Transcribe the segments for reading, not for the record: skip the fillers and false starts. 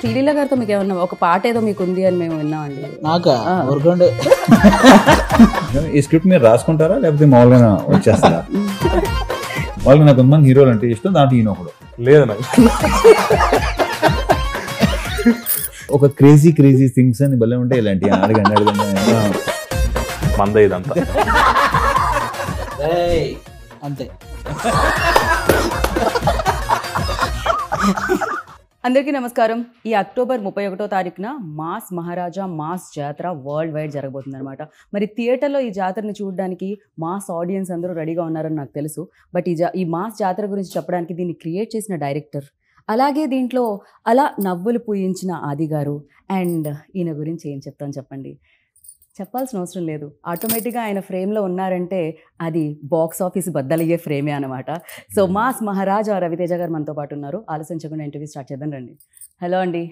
శ్రీలీల గారితో మీకు ఏమన్నా ఒక పాట ఏదో మీకు ఉంది అని మేము విన్నామండి. నాకా ఊరుకోండి. ఈ స్క్రిప్ట్ మీరు రాసుకుంటారా లేకపోతే మామూలుగా వచ్చేస్తారా? వాళ్ళకి నాకు కొంతమంది హీరోలు అంటే ఇష్టం, దాంట్లో ఈయన ఒకడు. లేదు నాకు ఒక క్రేజీ క్రేజీ థింగ్స్ అని భలే ఉంటాయి ఇలాంటి. అడగండి మంద ఇదంతా అంతే. అందరికీ నమస్కారం. ఈ అక్టోబర్ 31వ తారీఖున మాస్ మహారాజా మాస్ జాతర వరల్డ్ వైడ్ జరగబోతుంది అనమాట. మరి థియేటర్లో ఈ జాతరని చూడడానికి మాస్ ఆడియన్స్ అందరూ రెడీగా ఉన్నారని నాకు తెలుసు. బట్ ఈ మాస్ జాతర గురించి చెప్పడానికి దీన్ని క్రియేట్ చేసిన డైరెక్టర్, అలాగే దీంట్లో అలా నవ్వులు పూయించిన ఆది గారు, అండ్ ఈయన గురించి ఏం చెప్తాను చెప్పండి. చెప్పాల్సిన అవసరం లేదు. ఆటోమేటిక్గా ఆయన ఫ్రేమ్లో ఉన్నారంటే అది బాక్స్ ఆఫీస్ బద్దలయ్యే ఫ్రేమే అనమాట. సో మాస్ మహారాజా రవితేజ గారు మనతో పాటు ఉన్నారు. ఆలస్యం చేయకుండా ఇంటర్వ్యూ స్టార్ట్ చేద్దాం రండి. హలో అండి.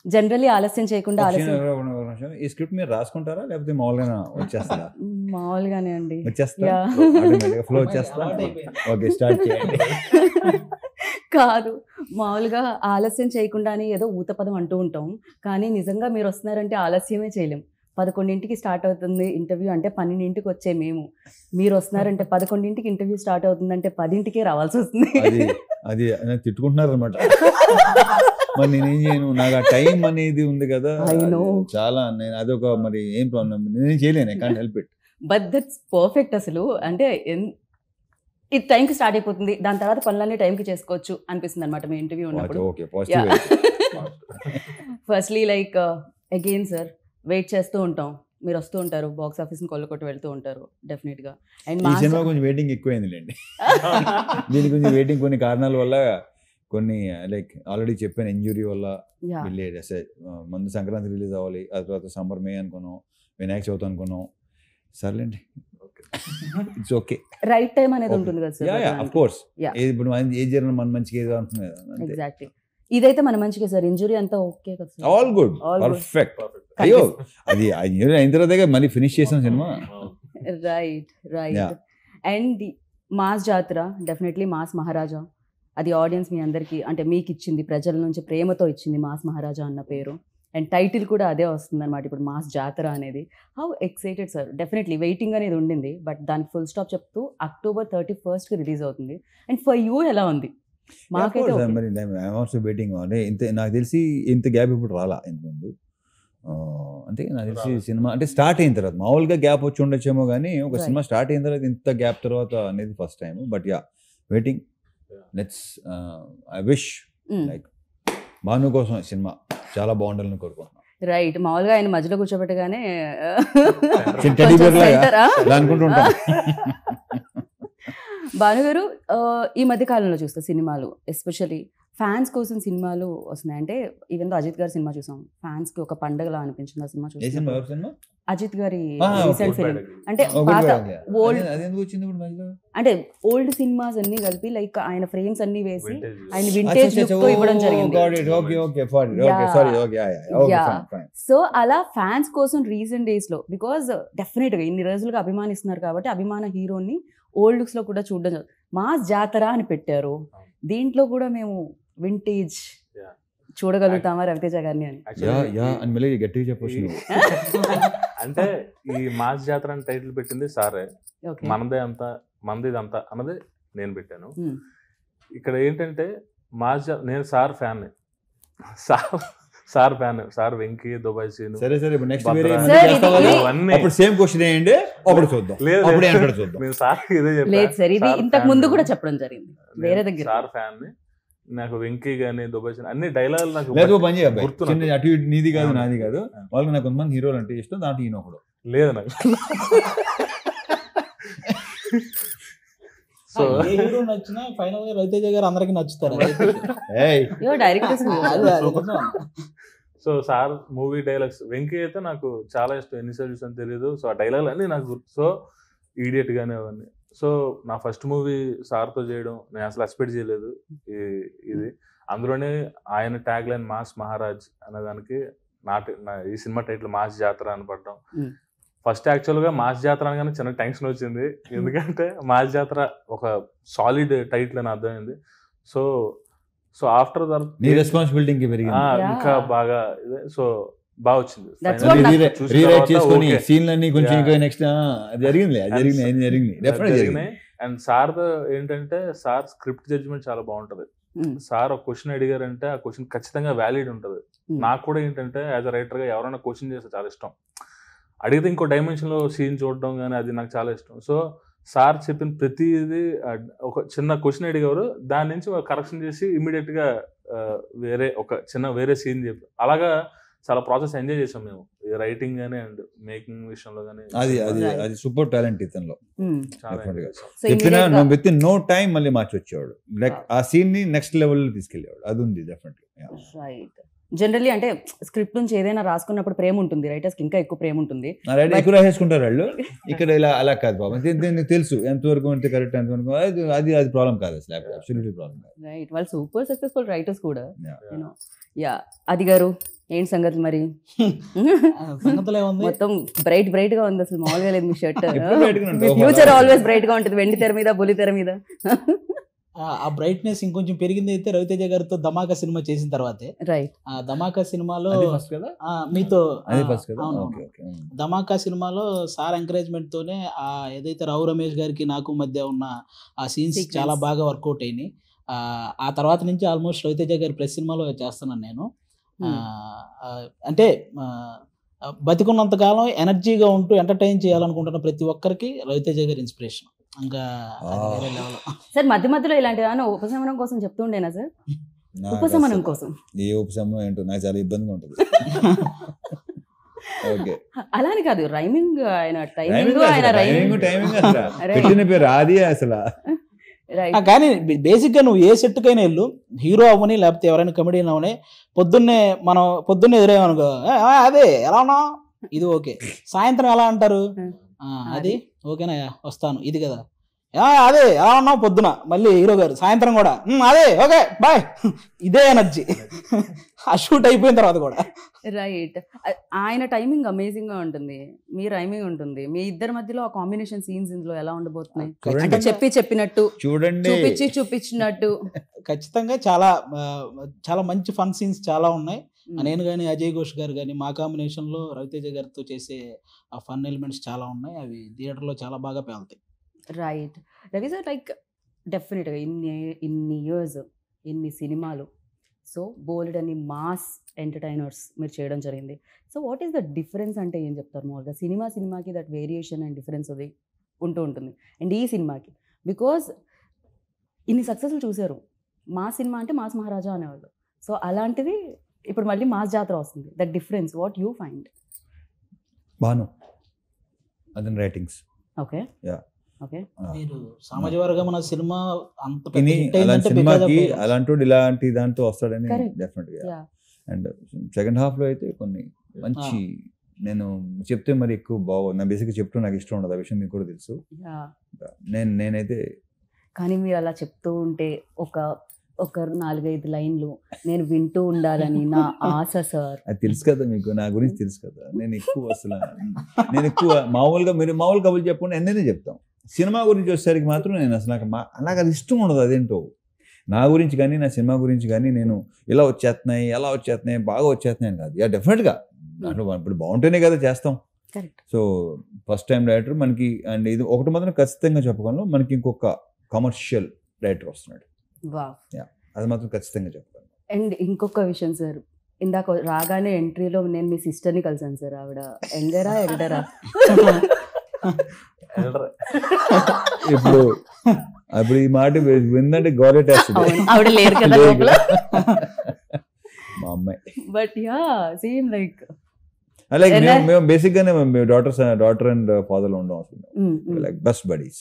జనరల్లీ ఆలస్యం చేయకుండా ఈ స్క్రిప్ట్ మీరు రాసుకుంటారా లేకపోతే మామూలుగా వచ్చేస్తారా? మామూలుగానే అండి. ఫ్లో వచ్చేస్తా. ఓకే, స్టార్ట్ చేయండి. కాదు, మామూలుగా ఆలస్యం చేయకుండానే ఏదో ఊతపదం అంటూ ఉంటాం, కానీ నిజంగా మీరు వస్తున్నారంటే ఆలస్యమే చేయలేం. 11ంటికి స్టార్ట్ అవుతుంది ఇంటర్వ్యూ అంటే 12ంటికి వచ్చే మేము, మీరు వస్తున్నారంటే 11ంటికి ఇంటర్వ్యూ స్టార్ట్ అవుతుందంటే 10ంటికే రావాల్సి వస్తుంది. అది తిట్టుకుంటున్నారు అనమాట. మరి నేనేం చేయను, నాకు ఆ టైం అనేది ఉంది కదా చాలా. నేను అదొక మరి ఏం ప్రాబ్లం, నేనేం చేయలేను. I can't help it. But that's perfect. అసలు అంటే ఇది టైంకి స్టార్ట్ అయిపోతుంది, దాని తర్వాత పనులన్నీ టైంకి చేసుకోవచ్చు అనిపిస్తుంది అనమాట మీ ఇంటర్వ్యూ ఉన్నప్పుడు. Firstly like again sir, wait చేస్తూ ఉంటాం, మీరు వస్తూ ఉంటారు, బాక్స్ ఆఫీస్ని కొల్లకొట్టి వెళ్తూ ఉంటారు డెఫినెట్గా. అండ్ ఈ సినిమా కొంచెం వెయిటింగ్ ఎక్కువైందిలేండి. దీని కొంచెం వెయిటింగ్ కొన్ని కారణాల వల్ల, కొన్ని లైక్ ఆల్రెడీ చెప్పాను, ఇంజురీ వల్ల వెళ్ళేది. ముందు సంక్రాంతి రిలీజ్ అవ్వాలి, ఆ తర్వాత సమ్మర్ మే అనుకున్నాం, వినాయక చవితి అనుకున్నాం. సర్లేండి, ఇట్స్ ఓకే. రైట్ టైం అనేది ఉంటుంది కదా సార్. ఆఫ్ కోర్స్, ఇప్పుడు ఏది జరిగిన మన మంచిగా ఏదో అంటున్నాయి కదా. ఎగ్జాక్ట్లీ, ఇదైతే మన మంచిగా సార్. ఇంజురీ అంతా ఓకే కదా సార్? All good, perfect. అయ్యో, అది ఇంజురీ అయిన తర్వాత మళ్ళీ ఫినిష్ చేసాం సినిమా. రైట్. అండ్ మాస్ జాతర డెఫినెట్లీ మాస్ మహారాజా, అది ఆడియన్స్ మీ అందరికీ అంటే మీకు ఇచ్చింది, ప్రజల నుంచి ప్రేమతో ఇచ్చింది మాస్ మహారాజా అన్న పేరు. అండ్ టైటిల్ కూడా అదే వస్తుంది అనమాట ఇప్పుడు, మాస్ జాతర అనేది. How excited sir? Definitely waiting అనేది ఉండింది, బట్ దానికి ఫుల్ స్టాప్ చెప్తూ October 31st రిలీజ్ అవుతుంది. అండ్ ఫర్ యూ ఎలా ఉంది? మాకైతే వెయిటింగ్. అంటే నాకు తెలిసి ఇంత గ్యాప్ ఇప్పుడు రాలా ఇంతకుముందు. అంటే నాకు తెలిసి సినిమా అంటే స్టార్ట్ అయిన తర్వాత మామూలుగా గ్యాప్ వచ్చి ఉండొచ్చేమో, కానీ ఒక సినిమా స్టార్ట్ అయిన తర్వాత ఇంత గ్యాప్ తర్వాత అనేది first time. But waiting. Let's I wish like Bhanu కోసం సినిమా చాలా బాగుండాలని కోరుకుంటున్నాను. రైట్. మామూలుగా ఆయన మధ్యలో కూర్చోబెట్టగానే అనుకుంటుంటాను. భానుగారు, ఈ మధ్య కాలంలో చూస్తే సినిమాలు, ఎస్పెషల్లీ ఫ్యాన్స్ కోసం సినిమాలు వస్తున్నాయి. అంటే ఈవెన్ అజిత్ గారి సినిమా చూసాం, ఫ్యాన్స్ కి ఒక పండగలా అనిపించింది ఆ సినిమా చూసి. అజిత్ గారి రీసెంట్ ఫిల్మ్, అంటే పాత అంటే ఓల్డ్ సినిమాస్ అన్ని కలిపి లైక్ ఆయన ఫ్రేమ్స్ అన్ని వేసి ఆయన వింటేజ్ లుక్ ఇవ్వడం జరిగింది. సో అలా ఫ్యాన్స్ కోసం రీసెంట్ డేస్ లో, బికాజ్ డెఫినెట్ గా ఇన్ని రోజులుగా అభిమానిస్తున్నారు కాబట్టి అభిమాన హీరోని ఓల్డ్ లుక్స్ లో కూడా చూడడం. మాస్ జాతర అని పెట్టారు, దీంట్లో కూడా మేము వింటేజ్ చూడగలుగుతామా రవితేజ గారిని అని గట్టిగా చెప్పొచ్చు. అంటే ఈ మాస్ జాతర అని టైటిల్ పెట్టింది సారే. మనదిదంతా అన్నది నేను పెట్టాను. ఇక్కడ ఏంటంటే మాస్ నేను sir fan, sir fan, sir Venky, Dubai scene. సరే నెక్స్ట్ సేమ్ క్వశ్చన్ ఏంటి అప్పుడు చూద్దాం. నేను సార్ ఇదే చెప్పాను, ఇంతకు ముందు కూడా చెప్పడం జరిగింది వేరే దగ్గర. సార్ ఫ్యాన్ ని, నాకు వెంకీ గానీ దుబాయ్ సీన్ అన్ని డైలాగులు నాకు గుర్తు. అటు నీది కాదు నాది కాదు, వాళ్ళకి నాకు కొంతమంది హీరోలు అంటే ఇష్టం, దాంట్లో ఈయన ఒకడు. లేదు నాకు. సో హీరో నచ్చినా ఫైనల్ గా రవితేజ గారు అందరికి నచ్చుతారు. So sir movie dialogues, Venky అయితే నాకు చాలా ఇష్టం, ఎన్నిసార్లు చూసాను తెలియదు. సో ఆ డైలాగ్ అన్ని నాకు గుర్తు. సో ఈడియట్ గానే అవన్నీ. సో నా ఫస్ట్ మూవీ సార్తో చేయడం నేను అసలు ఎక్స్పెక్ట్ చేయలేదు. ఇది అందులోనే ఆయన ట్యాగ్ లైన్ మాస్ మహారాజ్ అనేదానికి ఈ సినిమా టైటిల్ మాస్ జాతర అని పడ్డం. ఫస్ట్ యాక్చువల్గా మాస్ జాతర అనగానే చిన్న టెన్షన్ వచ్చింది, ఎందుకంటే మాస్ జాతర ఒక సాలిడ్ టైటిల్ అని అర్థమైంది. సో సో ఆఫ్టర్ నీ రెస్పాన్సిబిలిటీ పెరిగింది. ఇంకా బాగా సో బాగా వచ్చింది. That's what రీరైట్ చేసుకొని సీన్లన్నీ కొంచెం ఇంకా నెక్స్ట్ జరిగింది డెఫినెట్ జరిగినాయి. అండ్ సార్ ఏంటంటే సార్ స్క్రిప్ట్ జడ్జ్మెంట్ చాలా బాగుంటది. సార్ ఒక క్వశ్చన్ అడిగారంటే ఆ క్వశ్చన్ ఖచ్చితంగా వ్యాలిడ్ ఉంటది. నాకు కూడా ఏంటంటే యాజ్ అ రైటర్ గా ఎవరైనా క్వశ్చన్ చేస్తే చాలా ఇష్టం. అడిగితే ఇంకో డైమెన్షన్ లో సీన్ చూడడం కానీ అది నాకు చాలా ఇష్టం. సో సార్ చెప్పిన ప్రతిదీ ఒక చిన్న క్వశ్చన్ అడిగారు, దాని నుంచి కరెక్షన్ చేసి ఇమీడియట్ గా వేరే సీన్ చెప్పి అలాగా చాలా ప్రాసెస్ ఎంజాయ్ చేసాం మేము రైటింగ్ గానీ అండ్ మేకింగ్ విషయంలో కానీ. అది సూపర్ టాలెంట్ ఇతనిలో. చాలా చెప్పినా విత్ ఇన్ నో టైం మళ్ళీ మార్చి వచ్చేవాడు, లైక్ ఆ సీన్ ని నెక్స్ట్ లెవెల్ లో తీసుకెళ్లేవాడు. అది ఉంది డెఫినెట్లీ. జనరల్లీ అంటే స్క్రిప్ట్ నుంచి ఏదైనా రాసుకున్నప్పుడు ప్రేమ ఉంటుంది, రైటర్స్ కి ఇంకా ఎక్కువ ప్రేమ ఉంటుంది, ఎక్కువ రాసేసుకుంటారు వాళ్ళు. ఇక్కడ ఇలా అలా కాదు బాబు, దీనికి తెలుసు ఎంతవరకు అంటే కరెక్ట్, ఎంతవరకు అది ప్రాబ్లం కాదు అసలు, అబ్సల్యూట్లీ ప్రాబ్లం కాదు. రైట్, వాళ్ళు సూపర్ సక్సెస్ఫుల్ రైటర్స్ కూడా. అది గారు ఏంటి సంగతి మరి? మొత్తం బ్రైట్ గా ఉంది, అసలు మామూలుగా లేదు మీ షర్ట్. ఫ్యూచర్ ఆల్వేస్ బ్రైట్ గా ఉంటుంది, వెండి తెర మీద బుల్లి తెర మీద. ఆ బ్రైట్నెస్ ఇంకొంచెం పెరిగింది అయితే రవితేజ గారితో ధమాకా సినిమా చేసిన తర్వాతే. రైట్, ఆ ధమాకా సినిమాలో మీతో ధమాకా సినిమాలో సార్ ఎంకరేజ్మెంట్ తోనే ఏదైతే రావు రమేష్ గారికి నాకు మధ్య ఉన్న ఆ సీన్స్ చాలా బాగా వర్కౌట్ అయినాయి. ఆ తర్వాత నుంచి ఆల్మోస్ట్ రవితేజ గారి ప్రెస్ సినిమాలో చేస్తున్నాను నేను. అంటే బతికున్నంత కాలం ఎనర్జీగా ఉంటూ ఎంటర్టైన్ చేయాలనుకుంటున్న ప్రతి ఒక్కరికి రవితేజ గారి ఇన్స్పిరేషన్. ఇంకా సార్ మధ్య మధ్యలో ఇలాంటి ఉపశమనం కోసం చెప్తూ ఉండేనా సార్? ఉపశమనం కోసం ఏ ఉపశమనం ఏంటో నాకు చాలా ఇబ్బందిగా ఉంటుంది. అలాని కాదు, రైమింగ్ ఆయన టైమింగ్ పెట్టిన పేరు అది అసలు. కానీ బేసిక్ గా నువ్వు ఏ సెట్ కైనా వెళ్ళు, హీరో అవ్వని లేకపోతే ఎవరైనా కమెడియన్ అవని, పొద్దున్నే ఎదురేమనుకో అదే ఎలా ఉన్నా ఇది ఓకే, సాయంత్రం ఎలా అంటారు అది ఓకేనా వస్తాను ఇది కదా, అదే ఎలా ఉన్నావు పొద్దున, మళ్ళీ హీరో గారు సాయంత్రం కూడా అదే ఓకే బాయ్, ఇదే ఎనర్జీ ఆ షూట్ అయిపోయిన తర్వాత కూడా. రైట్, ఆయన టైమింగ్ అమేజింగ్ గా ఉంటుంది, మీ టైమింగ్ ఉంటుంది, మీ ఇద్దరి మధ్యలో ఆ కాంబినేషన్ సీన్స్ ఇందులో ఎలా ఉండబోతున్నాయి? అంటే చెప్పినట్టు చూడండి, చూపించినట్టు ఖచ్చితంగా చాలా మంచి ఫన్ సీన్స్ చాలా ఉన్నాయి. నేను కానీ అజయ్ ఘోష్ గారు కానీ మా కాంబినేషన్ లో రవితేజ గారితో చేసే ఆ ఫన్ ఎలిమెంట్స్ చాలా ఉన్నాయి, అవి థియేటర్ లో చాలా బాగా పేలుతాయి. రైట్, రవి సార్, లైక్ డెఫినెట్గా ఇన్ని ఇయర్స్, ఇన్ని సినిమాలు, సో బోల్డ్ అని మాస్ ఎంటర్టైనర్స్ మీరు చేయడం జరిగింది. So what is the difference అంటే ఏం చెప్తారు? మామూలుగా సినిమాకి దట్ వేరియేషన్ అండ్ డిఫరెన్స్ అది ఉంటూ ఉంటుంది. అండ్ ఈ సినిమాకి బికాజ్ ఇన్ని సక్సెస్లు చూశారు, మాస్ సినిమా అంటే మాస్ మహారాజా అనేవాళ్ళు, సో అలాంటిది ఇప్పుడు మళ్ళీ మాస్ జాతర వస్తుంది. That difference what you find? Bhanu అదన్ రైటింగ్స్. ఓకే, మీరు సామాజిక వర్గం సినిమా సినిమాకి అలాంటి ఇలాంటి దాంతో వస్తాడని డెఫినెట్ గా. అండ్ సెకండ్ హాఫ్ లో అయితే కొన్ని మంచి, నేను చెప్తే మరి ఎక్కువ బాగుంది, నా బేసిక్గా చెప్తూ నాకు ఇష్టం ఉండదు, ఆ విషయం మీకు కూడా తెలుసు. నేనైతే కానీ మీరు అలా చెప్తూ ఉంటే ఒక 4-5 లైన్లు నేను వింటూ ఉండాలని నా ఆశ సార్. అది తెలుసు కదా మీకు, నా గురించి తెలుసు కదా. నేను ఎక్కువ మామూలుగా మీరు మామూలు కబుర్లు చెప్పకుండా ఎన్నైనా చెప్తాం. సినిమా గురించి వచ్చేసరికి మాత్రం నేను అసలు నాకు అది ఇష్టం ఉండదు. అదేంటో నా గురించి కానీ నా సినిమా గురించి కానీ నేను ఇలా వచ్చేస్తున్నాయి, ఎలా వచ్చేస్తున్నాయి, బాగా వచ్చేస్తున్నాయి అని కాదు. డెఫినెట్గా దాంట్లో ఇప్పుడు బాగుంటేనే కదా చేస్తాం. సో ఫస్ట్ టైం డైరెక్టర్ మనకి, అండ్ ఇది ఒకటి మాత్రం ఖచ్చితంగా చెప్పుకోను, మనకి ఇంకొక కమర్షియల్ డైరెక్టర్ వస్తున్నాడు, అది మాత్రం ఖచ్చితంగా చెప్పాను. అండ్ ఇంకొక విషయం సార్, ఇందాక రాగానే ఎంట్రీలో నేను మీ సిస్టర్ని కలిసాను సార్. ఆవిడ ఎల్డరా ఇప్పుడు ఈ మాట విందంటే గౌరవ ఆవిడ లేరు కదా మా అమ్మాయి. బట్ యా సేమ్ లైక్ మేము బేసిక్ గానే డాటర్ అండ్ ఫాదర్ లో ఉండడం like best buddies.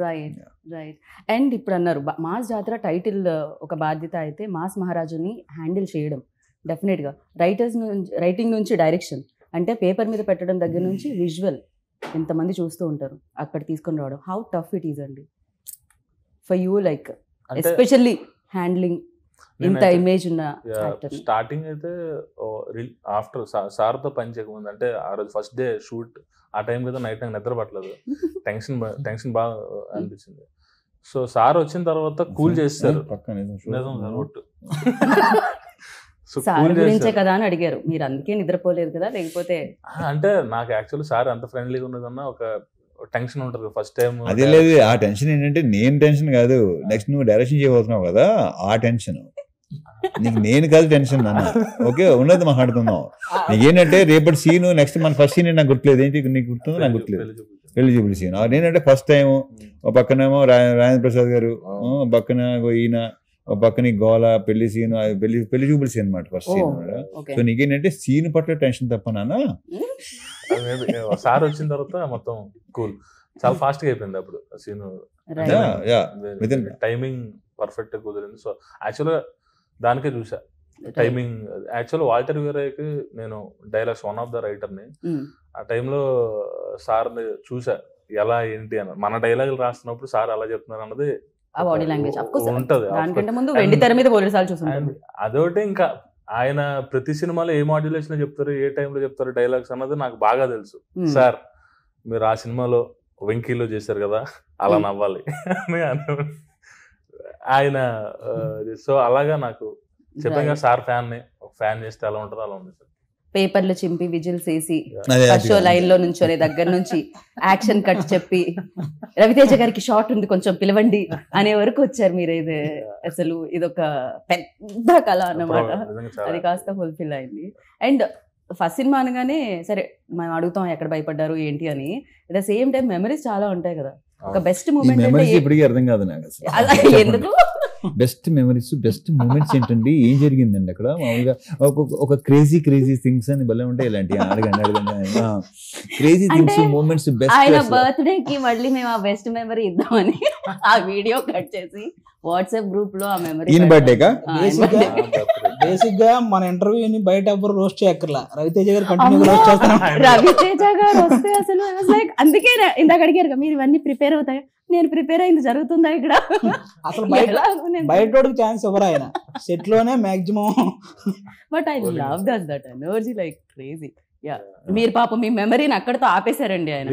Right. And ఇప్పుడు అన్నారు మాస్ జాతర టైటిల్ ఒక బాధ్యత అయితే మాస్ మహారాజుని హ్యాండిల్ చేయడం డెఫినెట్గా రైటింగ్ నుంచి డైరెక్షన్, అంటే పేపర్ మీద పెట్టడం దగ్గర నుంచి విజువల్ ఎంతమంది చూస్తూ ఉంటారు, అక్కడ తీసుకొని రావడం, హౌ టఫ్ ఇట్ ఈజ్ అండి for you, like especially handling ఇంత ఇమేజ్ ఉన్న యాక్టర్? స్టార్టింగ్ అయితే ఆఫ్టర్ సార్తో పని చేయకముందు, అంటే ఆ రోజు ఫస్ట్ డే షూట్, ఆ టైం కదా నైట్ నాకు నిద్ర పట్టలేదు, టెన్షన్ బాగా అనిపించింది. సో సార్ వచ్చిన తర్వాత కూల్ చేస్తారు. పక్కన నిజం సార్ ఒట్టు. సో సార్ కూల్ గురించే చేస్తారు. కదా అని అడిగారు, మీరు అందుకే నిద్రపోలేదు కదా, లేకపోతే అంటే నాకు యాక్చువల్లీ సార్ అంత ఫ్రెండ్లీగా ఉన్నదన్న ఒక టెన్షన్ ఉంటుంది ఫస్ట్ టైం. అదే లేదు, ఆ టెన్షన్ ఏంటంటే నేను టెన్షన్ కాదు, నెక్స్ట్ నువ్వు డైరెక్షన్ చేయబోతున్నావు కదా ఆ టెన్షన్. నీకు నేను కాదు టెన్షన్ అన్న, ఓకే ఉన్నది మాట్లాడుతున్నావు. నీకేంటంటే రేపటి సీన్ నెక్స్ట్ మన ఫస్ట్ సీన్ నాకు గుర్తులేదు, ఏంటి నీకు గుర్తుందో నాకు గుర్తులేదు, పెళ్లి చూపులు సీన్. నేనంటే ఫస్ట్ టైం ఒక పక్కనేమో రాజేంద్ర ప్రసాద్ గారు, పక్కన ఈయన, ఒక పక్కన గోల పెళ్లి సీన్, పెళ్లి చూపులు సీన్ అనమాట ఫస్ట్ సీన్. సో నీకేంటంటే సీన్ పట్ల టెన్షన్ తప్ప నాన్న. సార్ వచ్చిన తర్వాత మొత్తం కూల్, చాలా ఫాస్ట్ గా అయిపోయింది అప్పుడు సీన్. టైమింగ్ పర్ఫెక్ట్ గా కుదిరింది. సో యాక్చువల్గా దానికే చూసా టైమింగ్. యాక్చువల్ వాల్టర్ వీరయ్యకి నేను డైలాగ్స్ వన్ ఆఫ్ ద రైటర్ని. ఆ టైంలో సార్ని చూసా ఎలా ఏంటి అని. మన డైలాగులు రాస్తున్నప్పుడు సార్ అలా చెప్తున్నారు అన్నది ఆ బాడీ లాంగ్వేజ్ ఉంటది. దానికంటే ముందు వెండి తెర మీద పోలీసాలు చూసాను. అదొకటి, ఇంకా ఆయన ప్రతి సినిమాలో ఏ మాడ్యులేషన్ చెప్తారు, ఏ టైంలో చెప్తారు డైలాగ్స్ అన్నది నాకు బాగా తెలుసు. సార్ మీరు ఆ సినిమాలో వెంకీలో చేశారు కదా, అలా నవ్వాలి అని ఆయన. సో అలాగా నాకు చెప్పాను కదా సార్ ఫ్యాన్ చేస్తే ఎలా ఉంటుందో అలా ఉంది సార్. పేపర్లు చింపి విజిల్స్ వేసి ఫస్ట్ షో లైన్ లో నుంచొని దగ్గర నుంచి యాక్షన్ కట్ చెప్పి రవితేజ గారికి షార్ట్ ఉంది కొంచెం పిలవండి అనే వరకు వచ్చారు మీరు. ఇది అసలు ఇదొక పెద్ద కళ అన్నమాట. అది కాస్త ఫుల్ఫిల్ అయింది. అండ్ ఫస్ట్ సినిమా అనగానే సరే మనం అడుగుతాం ఎక్కడ భయపడ్డారు ఏంటి అని, at the same time memories చాలా ఉంటాయి కదా. ఒక బెస్ట్ మూమెంట్ ఇప్పటికీ అర్థం కాదు నాకు ఎందుకు. బెస్ట్ మెమరీస్, బెస్ట్ మూమెంట్స్ ఏంటండి, ఏం జరిగిందండి అక్కడ? మామూలుగా ఒక క్రేజీ థింగ్స్ అని భలే ఉంటాయి ఇలాంటి. అడగండి క్రేజీ థింగ్స్ మూమెంట్స్. ఆయన బర్త్డే కి మళ్ళీ మేము ఆ బెస్ట్ మెమరీ ఇద్దామని ఆ వీడియో కట్ చేసి వాట్సాప్ గ్రూప్ లో ఆ మెమరీ. ఈయన బర్త్డేకా? బేసిక్ గా మన ఇంటర్వ్యూని బయట ఎవ్వరు రోస్ట్ చేయక్కర్లా, రవితేజ గారు కంటిన్యూ రోస్ట్ చేస్తాం. రవితేజ గారు వస్తే అసలు లైక్ అందుకే ఇందాక అడిగారు మీరు ఇవన్నీ ప్రిపేర్ అవుతాయి. నేను ప్రిపేర్ అయింది జరుగుతుందా ఇక్కడ? అసలు బయటోడికి ఛాన్స్ ఇవ్వరు ఆయన, సెట్ లోనే maximum. But I love that energy like crazy. Yeah మీరు పాపం మీ మెమరీని అక్కడతో ఆపేశారండి ఆయన.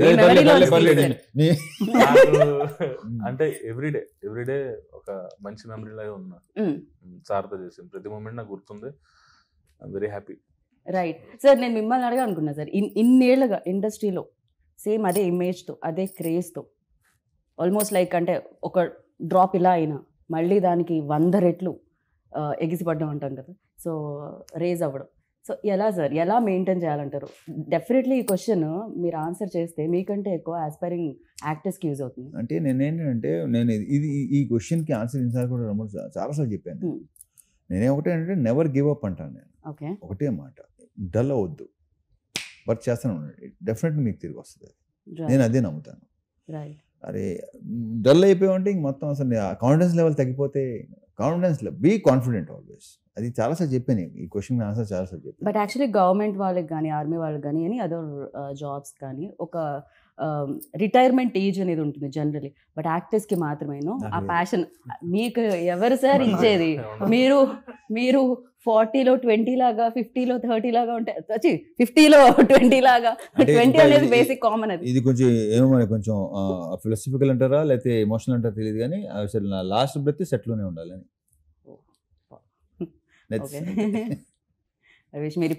అంటే ఎవ్రీడే ఒక మంచి మెమరీ లాగా ఉన్నా సార్తో చేసింది ప్రతి మూమెంట్ నాకు గుర్తుంది. Very happy. రైట్ సార్, నేను మిమ్మల్ని అడగా అనుకున్నా సార్, ఇన్నేళ్లుగా ఇండస్ట్రీలో సేమ్ అదే ఇమేజ్తో అదే క్రేజ్తో ఆల్మోస్ట్ లైక్ అంటే ఒక డ్రాప్ ఇలా అయినా మళ్ళీ దానికి 100 రెట్లు ఎగిసిపడ్డం అంటాం కదా, సో రేజ్ అవ్వడం. సో ఎలా సార్, ఎలా మెయింటైన్ చేయాలంటారు? డెఫినెట్లీ ఈ క్వశ్చన్ మీరు ఆన్సర్ చేస్తే మీకంటే ఎక్కువ ఆస్పైరింగ్ యాక్టర్స్కి యూజ్ అవుతుంది. అంటే నేనేంటంటే ఈ క్వశ్చన్కి ఆన్సర్ ఇన్సార్ కూడా చాలాసార్లు చెప్పాను. నేనేమంటే నెవర్ గివ్ అప్ అంటాను నేను. ఓకే, ఒకటే మాట, డల్ అవ్వద్దు, వర్క్ చేస్తాను ఉండండి, డెఫినెట్లీ మీకు తిరిగి వస్తుంది. నేను అదే నమ్ముతాను. రైట్. అరే డల్ అయిపోయామంటే ఇంక మొత్తం అసలు కాన్ఫిడెన్స్ లెవెల్ తగ్గిపోతే, కాన్ఫిడెన్స్ బీ కాన్ఫిడెంట్ ఆల్వేస్. అది చాలాసార్లు చెప్పాను, ఈ క్వశ్చన్ ఆన్సర్ చాలాసార్లు చెప్పాను. బట్ యాక్చువల్లీ గవర్నమెంట్ వాళ్ళకి కానీ ఆర్మీ వాళ్ళకి కానీ ఎనీ అదర్ జాబ్స్ కానీ ఒక రిటైర్మెంట్ ఏజ్ అనేది ఉంటుంది జనరలీ, బట్ యాక్టర్స్కి మాత్రమేను ఆ ప్యాషన్. మీకు ఎవరు సార్ ఇచ్చేది? మీరు 40లో 20 లాగా, 50లో 30 లాగా ఉంటాయి, 50లో 20 లాగా. 20 అనేది బేసిక్ కామన్. అది ఇది కొంచెం ఏమో కొంచెం ఫిలాసఫికల్ అంటారా లేకపోతే ఎమోషనల్ అంటారా తెలియదు కానీ అసలు నా లాస్ట్ బ్రెత్ సెట్లోనే ఉండాలని. రవీష్, మీరు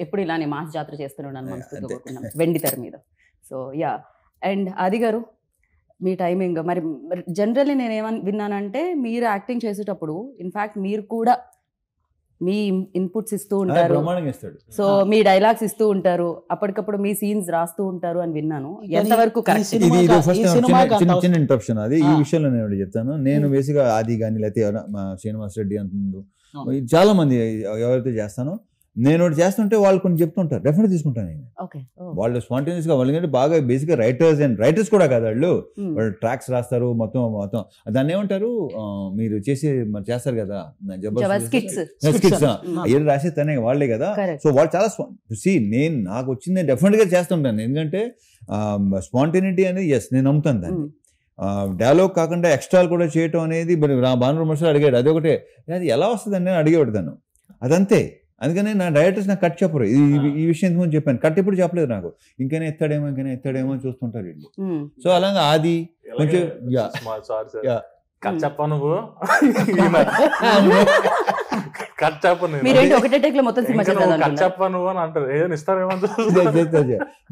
ఎప్పుడు ఇలానే మాస్ జాతర చేస్తున్నాను మనస్ఫూర్తిగా కోరుకున్నాం వెండి తెర మీద. సో యా, అండ్ ఆది గారు మీ టైమింగ్ మరి జనరల్లీ నేను ఏమని విన్నానంటే మీరు యాక్టింగ్ చేసేటప్పుడు ఇన్ఫ్యాక్ట్ మీరు కూడా మీ ఇన్పుట్స్ ఇస్తూ ఉంటారు, సో మీ డైలాగ్స్ ఇస్తూ ఉంటారు, అప్పటికప్పుడు మీ సీన్స్ రాస్తూ ఉంటారు అని విన్నాను. ఎంతవరకు చిన్న ఇంటరప్షన్ అది ఈ విషయంలో నేను చెప్తాను. నేను బేసిక్గా ఆది కానీ లేకపోతే శ్రీనివాస్ రెడ్డి అంత ముందు చాలా మంది ఎవరైతే చేస్తానో నేను ఒకటి చేస్తుంటే వాళ్ళు కొన్ని చెప్తుంటారు, డెఫినెట్ తీసుకుంటాను నేను. వాళ్ళు స్పాంటేనియస్ గా వాళ్ళు బాగా బేసిక్గా రైటర్స్ కూడా కాదు, వాళ్ళు ట్రాక్స్ రాస్తారు మొత్తం దాన్ని ఏమంటారు మీరు చేస్తారు కదా ఏది రాసేస్తానే వాళ్ళే కదా. సో వాళ్ళు చాలా నేను నాకు వచ్చింది డెఫినెట్ గా చేస్తుంటాను, ఎందుకంటే స్పాంటేనిటీ అనేది ఎస్ నేను నమ్ముతాను దాన్ని. డైలాగ్ కాకుండా ఎక్స్ట్రాలు కూడా చేయటం అనేది భాను విమర్శలు అడిగాడు, అది ఒకటే అది ఎలా వస్తుందని నేను అడిగేవాడు. అదంతే అందుకని నా డైరెక్టర్స్ నాకు కట్ చెప్పరు. ఈ విషయం ఇంతకుముందు చెప్పాను, కట్ ఇప్పుడు చెప్పలేదు నాకు. ఇంకైనా ఎత్తాడేమో అని చూస్తుంటారు వీళ్ళు. సో అలాగా ఆది కొంచెం కట్ చెప్పా నువ్వు కట్ చెప్ప మీరేంటి ఒకటే టేక్ లో మొత్తం సినిమా కట్ చెప్పా నువ్వు అని అంటారు, ఏదైనా ఇస్తారేమో.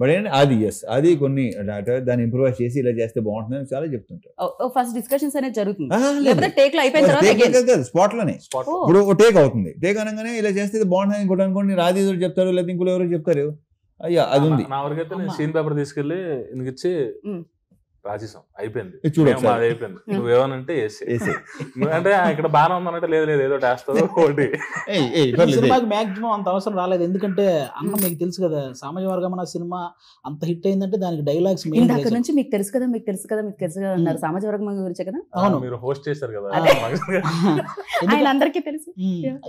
బట్ ఏంటి అది అది కొన్ని దాన్ని ఇంప్రూవైజ్ చేసి ఇలా చేస్తే బాగుంటుంది చాలా చెప్తుంటారు. ఫస్ట్ డిస్కషన్స్ అనేది జరుగుతుంది, టేక్ లో అయిపోయిన తర్వాత స్పాట్ లోనే. ఇప్పుడు ఒక టేక్ అవుతుంది, టేక్ అనగానే ఇలా చేస్తే బాగుంటుంది ఇంకోటి అనుకోండి, రాధి చెప్తారు లేదా ఇంకోటి ఎవరు చెప్తారు, అయ్యా అది ఉంది. నా వరకైతే నేను సీన్ పేపర్ తీసుకెళ్లి ఇచ్చి రాసేసాం, అయిపోయింది, అది అయిపోయింది, నువ్వేమనంటే అంటే ఇక్కడ బాగా ఉందనంటే లేదు ఏదో వేస్తావు ఒకటి. సినిమాకి మాక్సిమం అంత అవసరం రాలేదు, ఎందుకంటే అన్న మీకు తెలుసు కదా సామాజిక వర్గం అన్న సినిమా అంత హిట్ అయిందంటే దానికి డైలాగ్స్ అక్కడ నుంచి మీకు తెలుసు కదా అన్నారు, సామాజిక వర్గం గురించి కదా. అవును, మీరు హోస్ట్ చేశారు కదా, అందరికీ తెలుసు.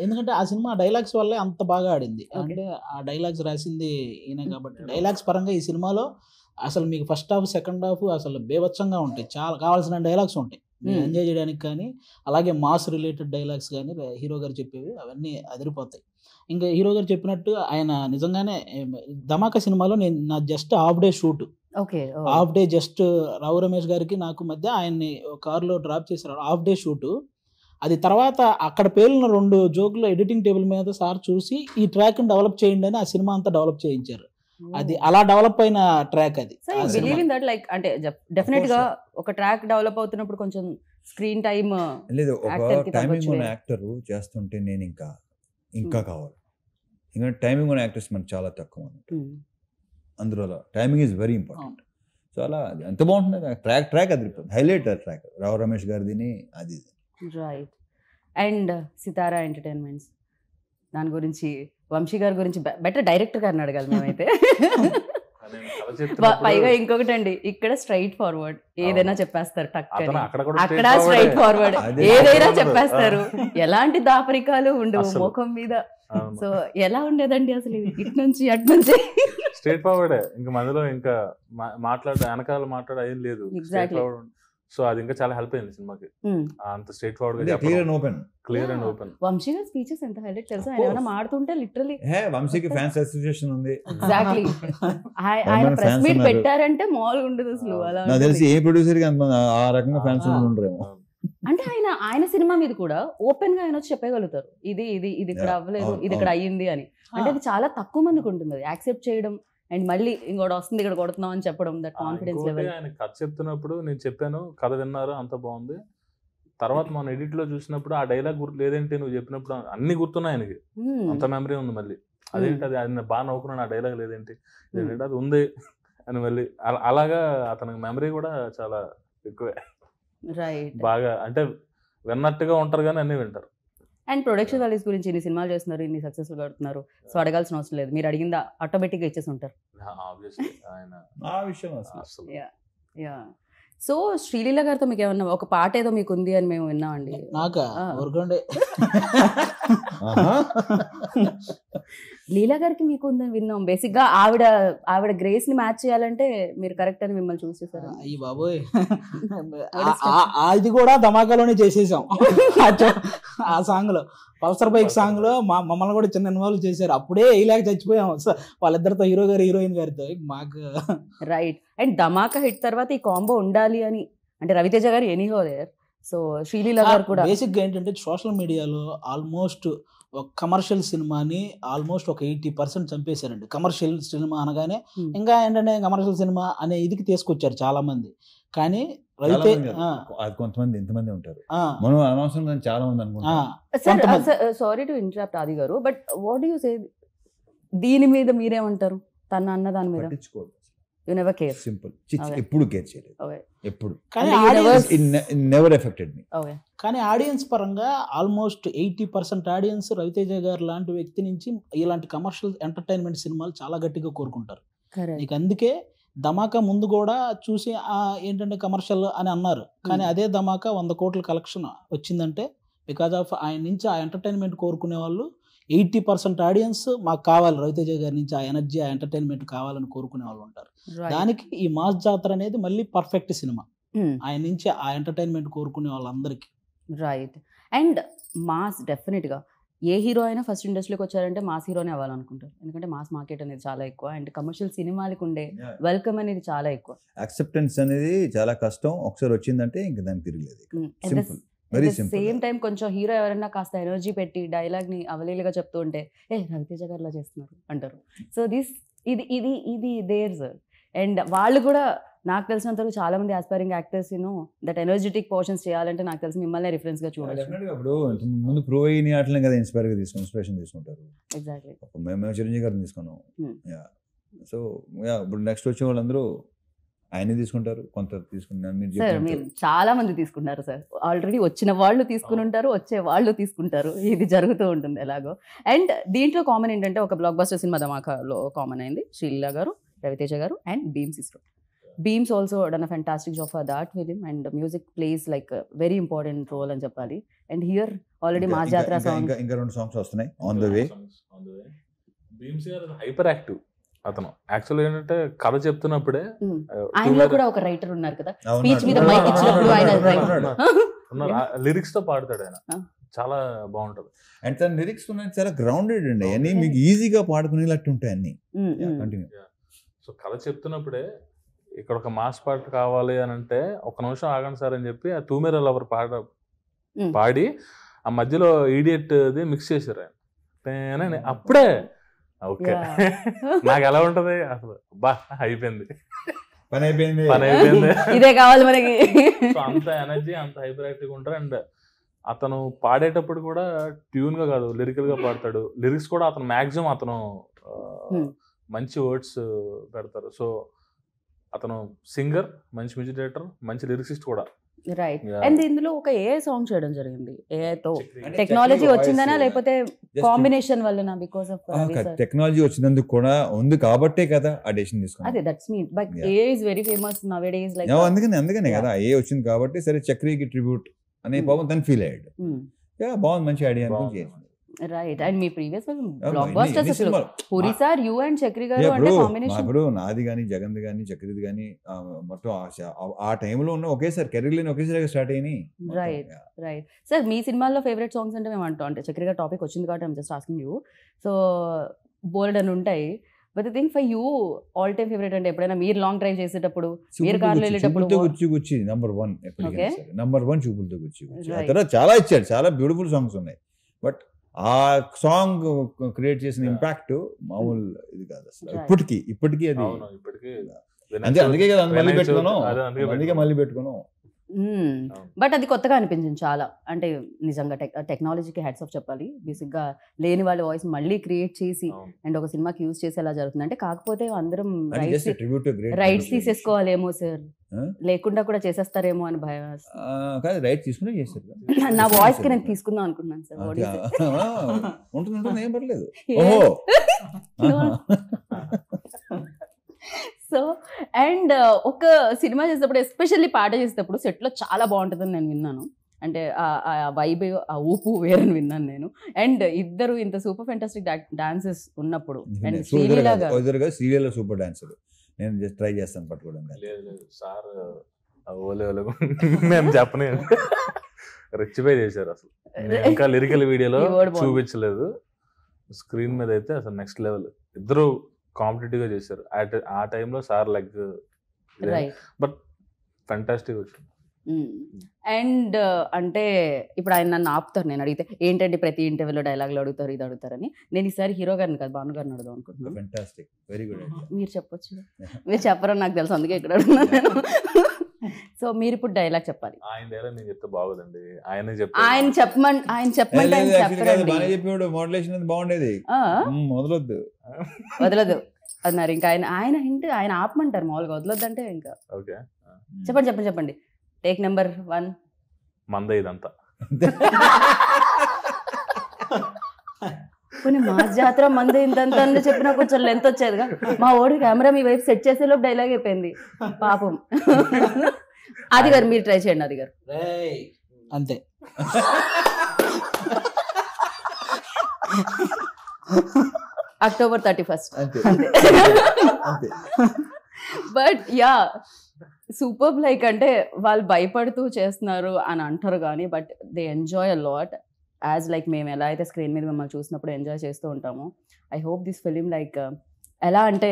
ఎందుకంటే ఆ సినిమా డైలాగ్స్ వల్లే అంత బాగా ఆడింది, అంటే ఆ డైలాగ్స్ రాసింది ఈయన కాబట్టి. డైలాగ్స్ పరంగా ఈ సినిమాలో అసలు మీకు ఫస్ట్ హాఫ్ సెకండ్ హాఫ్ అసలు బేభత్సంగా ఉంటాయి, చాలా కావాల్సిన డైలాగ్స్ ఉంటాయి ఎంజాయ్ చేయడానికి. కానీ అలాగే మాస్ రిలేటెడ్ డైలాగ్స్ కానీ హీరో గారు చెప్పేవి అవన్నీ అదిరిపోతాయి. ఇంకా హీరో గారు చెప్పినట్టు ఆయన నిజంగానే ధమాకా సినిమాలో నా just half day shoot, half day just Rao Ramesh గారికి నాకు మధ్య ఆయన్ని కారులో డ్రాప్ చేశారు, హాఫ్ డే షూట్. అది తర్వాత అక్కడ పేలిన 2 జోకులు ఎడిటింగ్ టేబుల్ మీద సార్ చూసి ఈ ట్రాక్ని డెవలప్ చేయండి అని ఆ సినిమా అంతా డెవలప్ చేయించారు. అది అలా డెవలప్ అయిన ట్రాక్ అది. లైక్ అంటే డెఫినెట్ గా ఒక ట్రాక్ డెవలప్ అవుతున్నప్పుడు కొంచెం స్క్రీన్ టైమ్ లేదు, ఒక టైమింగ్ ఉన్న యాక్టర్ చేస్తుంటే నేను ఇంకా కావాలి. ఇంకా టైమింగ్ ఉన్న యాక్టర్స్ మనకు చాలా తక్కువ అన్నట్టు, అందులో timing is very important. So అలా ఎంత బాగుంటుంది ట్రాక్ అది హైలైట్ ట్రాక్ రావు రమేష్ గారిది అది. రైట్. అండ్ సితారా ఎంటర్టైన్మెంట్స్ దాని గురించి వంశీ గారి గురించి బెటర్ డైరెక్టర్ గారిని అడగాలి మేమైతే. పైగా ఇంకొకటి అండి, ఇక్కడ స్ట్రైట్ ఫార్వర్డ్ ఏదైనా చెప్పేస్తారు, అక్కడ స్ట్రైట్ ఫార్వర్డ్ ఏదైనా చెప్పేస్తారు, ఎలాంటి దాపరికాలు ఉండవు ముఖం మీద. సో ఎలా ఉండేదండి అసలు ఇటు నుంచి అటు నుంచి స్ట్రైట్ ఫార్వర్డే, ఇంకా మధ్యలో ఇంకా వెనకాల మాట్లాడే ఏం లేదు. సో అది ఇంకా చాలా హెల్ప్ అయింది సినిమాకి, అంత స్ట్రైట్ ఫార్వర్డ్ గా క్లియర్ అండ్ ఓపెన్. వంశీ గారి స్పీచెస్ ఎంత హైలైట్ తెలుసా, ఆయన ఏమైనా మాడుతుంటే లిటరల్లీ వంశీకి ఫ్యాన్స్ అసోసియేషన్ ఉంది. ఎగ్జాక్ట్లీ, ఆయన ప్రెస్ మీట్ పెట్టారంటే మామూలుగా ఉండదు అసలు. అలా నాకు తెలిసి ఏ ప్రొడ్యూసర్ కి ఆ రకంగా ఫ్యాన్స్ ఉండరేమో. అంటే ఆయన సినిమా మీద కూడా ఓపెన్ గా ఆయన వచ్చి చెప్పగలుగుతారు, ఇది ఇక్కడ అవ్వలేదు, ఇది ఇక్కడ అయ్యింది అని. అంటే అది చాలా తక్కువ మందికి ఉంటుంది అది యాక్సెప్ట్ చేయడం, అండ్ మళ్ళీ ఇంకోటి వస్తుంది ఇక్కడ కొడుతున్నాం అని చెప్పడం. That confidence level. ఆయన కథ చెప్తున్నప్పుడు నేను చెప్పాను, కథ విన్నారు అంత బాగుంది, తర్వాత మనం ఎడిట్ లో చూసినప్పుడు ఆ డైలాగ్ గుర్తు లేదేంటి నువ్వు చెప్పినప్పుడు అన్ని గుర్తున్నాయి ఆయనకి, అంత మెమరీ ఉంది. మళ్ళీ అదేంటి అది ఆయన బాగా నవ్వుకున్నాను, ఆ డైలాగ్ లేదేంటి అది ఉంది అని మళ్ళీ అలాగా అతనికి మెమరీ కూడా చాలా ఎక్కువే. రైట్, బాగా అంటే విన్నట్టుగా ఉంటారు కానీ అన్ని వింటారు. అండ్ ప్రొడక్షన్ వాల్యూస్ గురించి ఇన్ని సినిమాలు చేస్తున్నారు, ఇన్ని సక్సెస్ఫుల్ కడుతున్నారు, సో అడగాల్సిన అవసరం లేదు, మీరు అడిగిందా ఆటోమేటిక్గా ఇచ్చేసి ఉంటారు. సో శ్రీలీల గారితో మీకు ఏమన్నా ఒక పాట ఏదో మీకు ఉంది అని మేము విన్నామండి. లీలా గారికి మీకు ఉందని విన్నాం. బేసిక్ గా ఆవిడ గ్రేస్ ని మ్యాచ్ చేయాలంటే మీరు కరెక్ట్ అని మిమ్మల్ని చూస్ చేశారు. అయ్యి బాబోయ్, అది కూడా ధమాకాలోనే చేసేసాం. ఆ సాంగ్ లో పల్సర్ బైక్ సాంగ్ లో మమ్మల్ని కూడా చిన్న ఇన్వాల్వ్ చేశారు, అప్పుడే ఇలాగ చచ్చిపోయాం వాళ్ళిద్దరితో, హీరో గారు హీరోయిన్ గారితో. మాకు రైట్. అండ్ ధమాకా హిట్ తర్వాత ఈ కాంబో ఉండాలి అని అంటే రవితేజ గారు ఎనీహో దేర్, సో శ్రీలీల గారు కూడా. బేసిక్ గా ఏంటంటే సోషల్ మీడియాలో ఆల్మోస్ట్ ఒక కమర్షియల్ సినిమాని ఆల్మోస్ట్ ఒక 80% చంపేశారండి. కమర్షియల్ సినిమా అనగానే ఇంకా ఏంటంటే కమర్షియల్ సినిమా అనే ఇదికి తీసుకొచ్చారు చాలా మంది. కానీ కొంతమంది ఎంతమంది ఉంటారు, మనం అనవసరం చాలా మంది అనుకుంటాం. సారీ టు ఇంటరప్ట్ ఆది గారు, బట్ వాట్ యు సే దీని మీద మీరేమంటారు? తన అన్న దాని మీద యు నెవర్ కేర్. సింపుల్, ఎప్పుడు కేర్ చేయలేదు, ఎప్పుడు. నెవర్ ఎఫెక్టెడ్ మీ. కానీ ఆడియన్స్ పరంగా ఆల్మోస్ట్ 80% ఆడియన్స్ రవితేజ గారు లాంటి వ్యక్తి నుంచి ఇలాంటి కమర్షియల్ ఎంటర్టైన్మెంట్ సినిమాలు చాలా గట్టిగా కోరుకుంటారు. నీకు అందుకే ధమాకా ముందు కూడా చూసి ఏంటంటే కమర్షియల్ అని అన్నారు, కానీ అదే ధమాకా 100 కోట్ల కలెక్షన్ వచ్చిందంటే బికాజ్ ఆఫ్ ఆయన నుంచి ఆ ఎంటర్టైన్మెంట్ కోరుకునే వాళ్ళు 80% ఆడియన్స్ మాకు కావాలి, రవితేజ గారి నుంచి ఆ ఎనర్జీ ఆ ఎంటర్టైన్మెంట్ కావాలని కోరుకునే వాళ్ళు ఉంటారు. దానికి ఈ మాస్ జాతర అనేది మళ్ళీ పర్ఫెక్ట్ సినిమా, ఆయన నుంచి ఆ ఎంటర్టైన్మెంట్ కోరుకునే వాళ్ళందరికీ. రైట్. అండ్ మాస్ డెఫినెట్గా ఏ హీరో అయినా ఫస్ట్ ఇండస్ట్రీకి వచ్చారంటే మాస్ హీరోనే అవ్వాలనుకుంటారు, ఎందుకంటే మాస్ మార్కెట్ అనేది చాలా ఎక్కువ అండ్ కమర్షియల్ సినిమాలకు ఉండే వెల్కమ్ అనేది చాలా ఎక్కువ. యాక్సెప్టెన్స్ అనేది చాలా కష్టం, ఒకసారి వచ్చిందంటే ఇంకా దానికి తిరగలేదు. Simple, very simple. Same time కొంచెం హీరో ఎవరైనా కాస్త ఎనర్జీ పెట్టి డైలాగ్ ని అవలీలుగా చెప్తూ ఉంటే రవితేజ గారిలా చేస్తున్నారు అంటారు. సో ఇది ఇది ఇది దేర్ సార్. అండ్ వాళ్ళు కూడా నాకు తెలిసినంత వరకు చాలా మంది aspiring actors that energetic portions చేయాలంటే నాకు తెలిసి మిమ్మల్ని రిఫరెన్స్ గా చూడొచ్చు. ఇప్పుడు ముందు ప్రో అయిన అట్లనే కదా ఇన్స్పిరేషన్ తీసుకుంటారు. ఎగ్జాక్ట్లీ. మేము చిరంజీవి గారిని తీసుకున్నాం. సో ఇప్పుడు నెక్స్ట్ వచ్చే వాళ్ళందరూ ఆయన తీసుకుంటారు, కొంత తీసుకుంటారు. సార్ మీరు చాలా మంది తీసుకుంటారు సార్, ఆల్రెడీ వచ్చిన వాళ్ళు తీసుకుని ఉంటారు, వచ్చే వాళ్ళు తీసుకుంటారు, ఇది జరుగుతూ ఉంటుంది ఎలాగో. అండ్ దీంట్లో కామన్ ఏంటంటే ఒక బ్లాక్ బస్టర్ సినిమా ధమాకాలో కామన్ అయింది, శ్రీలీల గారు, రవితేజ గారు అండ్ బీమ్స్ ఇస్రో. Beams also done a fantastic job for that film and music plays like a very important role అని చెప్పాలి. And here already Mass Jatra song ఇంకా 2 songs వస్తున్నాయి ఆన్ ద వే. బీమ్స్ గారు హైపర్ యాక్టివ్ అతను. యాక్చువల్గా ఏంటంటే కథ చెప్తున్నప్పుడే ఆయనలో కూడా ఒక రైటర్ ఉన్నారు కదా, స్పీచ్ మీద మైక్ ఇచ్చినప్పుడు ఆయన లిరిక్స్ తో పాడతాడు ఆయన, చాలా బాగుంటది. అండ్ తన లిరిక్స్ ఉన్నాయి చాలా గ్రౌండెడ్ అండి, అన్ని మీకు ఈజీగా పాడుకునేటట్టు ఉంటాయి అన్ని. కంటిన్యూ. సో కథ చెప్తున్నప్పుడే ఇక్కడ ఒక మాస్ పాట కావాలి అని అంటే ఒక నిమిషం ఆగండి సార్ అని చెప్పి ఆ తూమెర లవర్ పాడి ఆ మధ్యలో ఈడియట్ ది మిక్స్ చేశారు ఆయన. అప్పుడే ఓకే నాకు ఎలా ఉంటది అసలు, బా అయిపోయింది, పని అయిపోయింది, ఇదే కావాలి మనకి. సో అంత ఎనర్జీ, అంత హైపర్ యాక్టివ్ ఉంటారు. అండ్ అతను పాడేటప్పుడు కూడా ట్యూన్ గా కాదు, లిరికల్ గా పాడతాడు. లిరిక్స్ కూడా అతను మాక్సిమం అతను మంచి వర్డ్స్ పెడతారు. సో అతను సింగర్, మంచి మ్యూజిక్ డైరెక్టర్, మంచి లిరిసిస్ట్ కూడా. రైట్. అండ్ ఇందులో ఒక ఏ సాంగ్ చేయడం జరిగింది, ఏతో టెక్నాలజీ వచ్చిందనా లేకపోతే కాంబినేషన్ వల్లనా? బికాజ్ ఆఫ్ టెక్నాలజీ వచ్చినందుకు కూడా ఉంది కాబట్టే కదా ఆ డెసిషన్ తీసుకున్నాం. అదే that's mean, but A is very famous నౌడేస్ like. అందుకనే కదా ఏ వచ్చింది కాబట్టి సరే చక్రికి ట్రిబ్యూట్ అనే పాపం తను ఫీల్ అయ్యాడు. బాగుంది, మంచి ఐడియా అనుకుని చేసింది. రైట్. అండ్ మీ ప్రీవియస్ బ్లాక్ బస్టర్స్ అసలు Puri sir, you and Chakri గారు అంటే కాంబినేషన్. ఇప్పుడు నాది కానీ జగన్ది కానీ చక్రిది కానీ మొత్తం ఆ టైంలో ఉన్న ఒకేసారి కెరీర్లోనే ఒకేసారి స్టార్ట్ అయినాయి. Right right. సార్ మీ సినిమాల్లో ఫేవరెట్ సాంగ్స్ అంటే మేము అంటాం, అంటే చక్రి గారు టాపిక్ వచ్చింది కాబట్టి I'm just asking you. So bold అని ఉంటాయి, but the thing for you all time favourite అంటే ఎప్పుడైనా మీరు లాంగ్ డ్రైవ్ చేసేటప్పుడు, మీరు కార్లో వెళ్ళేటప్పుడు? గుచ్చి నంబర్ 1 నంబర్ 1 చూపులతో గుచ్చి. ఆ తర్వాత చాలా ఇచ్చాడు, చాలా బ్యూటిఫుల్ సాంగ్స్ ఉన్నాయి, బట్ ఆ సాంగ్ క్రియేట్ చేసిన ఇంపాక్ట్ మామూలు ఇది కాదు అసలు. ఇప్పటికీ అది అందుకే కదా మళ్ళీ పెట్టుకున్నాం. బట్ అది కొత్తగా అనిపించింది చాలా, అంటే నిజంగా టెక్నాలజీకి హ్యాట్స్ ఆఫ్ చెప్పాలి. బేసిక్ గా లేని వాళ్ళ వాయిస్ మళ్ళీ క్రియేట్ చేసి అండ్ ఒక సినిమాకి యూజ్ చేసి ఎలా జరుగుతుంది అంటే, కాకపోతే అందరం రైట్స్ తీసేసుకోవాలేమో సార్, లేకుండా కూడా చేసేస్తారేమో అని భయం. రైట్ తీసుకునే చేస్తారు. నా వాయిస్ కి నేను తీసుకుందాం అనుకున్నాను సార్. ఉంటుంది, ఏం పర్లేదు. సో అండ్ ఒక సినిమా చేసేటప్పుడు, ఎస్పెషల్లీ పాట చేసేటప్పుడు సెట్లో చాలా బాగుంటుందని నేను విన్నాను. అంటే ఆ వైబ్, ఆ ఊపు వేరని విన్నాను నేను. అండ్ ఇద్దరు ఇంత సూపర్ ఫెంటాస్టిక్ డాన్సెస్ ఉన్నప్పుడు, అండ్ శ్రీలీల సూపర్ డాన్సర్, నేను జస్ట్ ట్రై చేస్తాను పట్టుకోవడం. సార్ మేము చెప్పనే రెచ్చిపై చేశారు అసలు. ఇంకా లిరికల్ వీడియోలో చూపించలేదు, స్క్రీన్ మీద అయితే అసలు నెక్స్ట్ లెవెల్. ఇద్దరు కాంపిటేటివ్ గా చేశారు ఆ టైంలో. సార్ లైక్ బట్ ఫెంటాస్టిక్ వచ్చింది. అండ్ అంటే ఇప్పుడు ఆయన నన్ను ఆపుతారు, నేను అడిగితే ఏంటంటే ప్రతి ఇంటర్వ్యూలో డైలాగులు అడుగుతారు, ఇది అడుగుతారని. నేను ఈసారి హీరో గారిని కాదు, భాను గారిని అడుగుదాం అనుకుంటున్నాను. మీరు చెప్పొచ్చు, మీరు చెప్పరని నాకు తెలుసు, అందుకే ఇక్కడ అడుగుతున్నాను నేను. సో మీరు ఇప్పుడు డైలాగ్ చెప్పాలి. ఆయన డైలాగ్ నేను చెప్తే బాగోదండి, ఆయన చెప్పమంటే వదలదు అన్నారు. ఇంకా ఆయన ఆపమంటారు మామూలుగా, వదలొద్దు అంటే ఇంకా. చెప్పండి. Take number 1. మందే ఇదంతా. కొన్ని మాస్ జాతర మందే ఇంతంత అని చెప్పినా కొంచెం లెంత్ వచ్చేదిగా. మా ఓడి కెమెరా మీ వైపు సెట్ చేసేలోపు డైలాగ్ అయిపోయింది పాపం. అది గారు మీరు ట్రై చేయండి. అది గారు అంతే. అక్టోబర్ 31 అంతే. బట్ యా సూపర్, లైక్ అంటే వాళ్ళు భయపడుతూ చేస్తున్నారు అని అంటారు కానీ, but they enjoy a lot. As like మేము ఎలా అయితే స్క్రీన్ మీద మిమ్మల్ని చూసినప్పుడు ఎంజాయ్ చేస్తూ ఉంటామో, I hope this film like ఎలా అంటే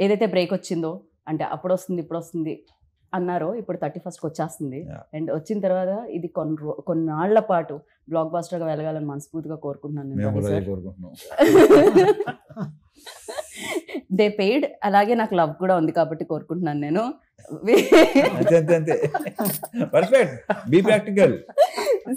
ఏదైతే బ్రేక్ వచ్చిందో, అంటే అప్పుడు వస్తుంది ఇప్పుడు వస్తుంది అన్నారో, ఇప్పుడు 31st వచ్చేస్తుంది. అండ్ వచ్చిన తర్వాత ఇది కొన్నాళ్ల పాటు బ్లాక్ బాస్టర్గా వెళ్ళగాలని మనస్ఫూర్తిగా కోరుకుంటున్నాను. దే పెయిడ్, అలాగే నాకు లవ్ కూడా ఉంది కాబట్టి కోరుకుంటున్నాను నేను.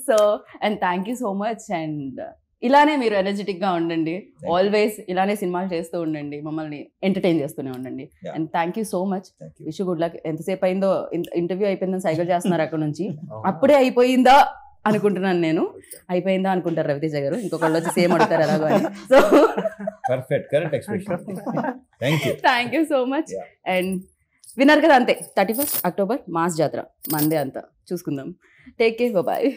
So and thank you so much. And ఇలానే మీరు ఎనర్జెటిక్ గా ఉండండి, ఆల్వేస్ ఇలానే సినిమాలు చేస్తూ ఉండండి, మమ్మల్ని ఎంటర్టైన్ చేస్తూనే ఉండండి. And thank you so much. Wish good luck. ఎంతసేపు అయిందో, ఇంటర్వ్యూ అయిపోయిందని సైకిల్ చేస్తున్నారు అక్కడ నుంచి. అప్పుడే అయిపోయిందా అనుకుంటున్నాను నేను. అయిపోయిందా అనుకుంటారు రవితేజ గారు, ఇంకొకళ్ళు వచ్చి సేమ్ అడుగుతారు ఎలాగో అని. So thank you so much. And విన్నారు కదా, అంతే 31st అక్టోబర్ మాస్ జాతర మందే అంతా చూసుకుందాం. Take care, bye.